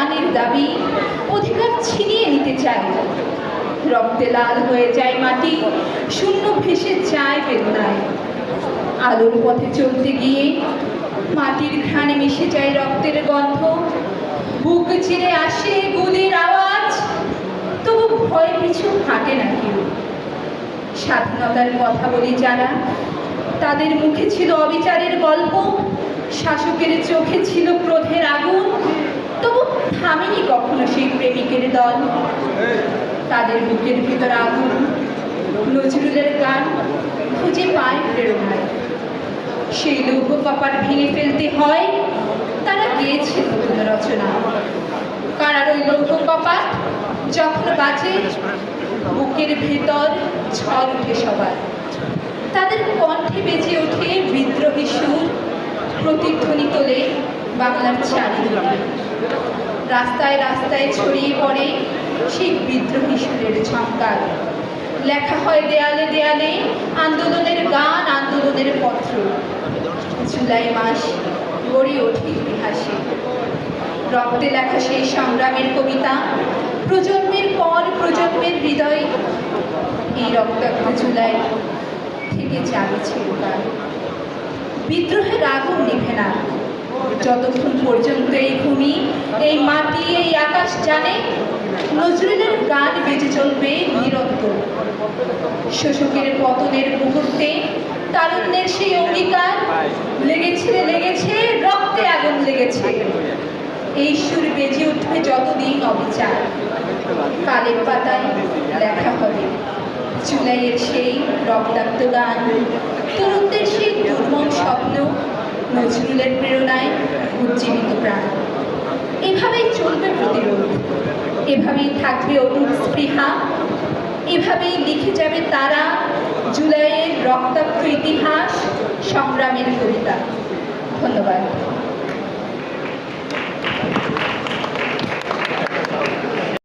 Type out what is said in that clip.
প্রাণের দাবি অধিকার ছিনিয়ে নিতে চায়। রক্তে লাল হয়ে যায় মাটি, শূন্য ভেসে যায় বেদনায়। আলোর পথে চলতে গিয়ে মাটির ঘ্রাণে মিশে যায় রক্তের গন্ধ। বুক চিরে আসে গুলির আওয়াজ, তবু ভয় পিছু হাঁটে না কেউ। স্বাধীনতার কথা বলি যারা, তাদের মুখে ছিল অবিচারের গল্প, শাসকের চোখে ছিল ক্রোধের আগুন, তবু থামেনি কখনো সেই প্রেমিকের দল। তাদের বুকের ভিতর আগুন নজরুলের গান খুঁজে পায় প্রেরণায়। সেই লৌহ কপাট ভেঙে ফেলতে হয়, তারা গেয়েছে নতুন রচনা। কারার ওই লৌহ কপাট যখন বাজে, বুকের ভেতর ঝড় উঠে সবার। তাদের কণ্ঠে বেজে ওঠে বিদ্রোহী সুর, প্রতিধ্বনি তোলে বাংলার চারিদিকে। রাস্তায় রাস্তায় ছড়িয়ে পড়ে সেই বিদ্রোহী সুরের ঝঙ্কার। লেখা হয় দেয়ালে দেয়ালে আন্দোলনের গান, আন্দোলনের পত্র। জুলাই মাস গড়ে ওঠে ইতিহাসে, রক্তে লেখা সেই সংগ্রামের কবিতা, প্রজন্মের পর প্রজন্মের হৃদয়। এই রক্তাক্ত জুলাই থেকে যাবে চিরকাল। বিদ্রোহের আগুন নিভে না যতক্ষণ পর্যন্ত এই ভূমি, এই মাটি, এই আকাশ জানে নজরুলের গান বেজে চলবে নিরন্তর। শোষকের পতনের মুহূর্তে তারুণ্যের সেই অঙ্গীকার, লেগেছে লেগেছে রক্তে আগুন লেগেছে। এই সুর বেজে উঠবে যতদিন অবিচার। কালের পাতায় লেখা হবে জুলাইয়ের সেই রক্তাক্ত গান, তরুণদের সেই দুর্মম স্বপ্ন, নজরুলের প্রেরণায় উজ্জীবিত প্রাণ। এভাবেই চলবে প্রতিরোধ, এভাবেই থাকবে অটুট স্পৃহা, এভাবেই লিখে যাবে তারা জুলাইয়ের রক্তাক্ত ইতিহাস, সংগ্রামের কবিতা। ধন্যবাদ।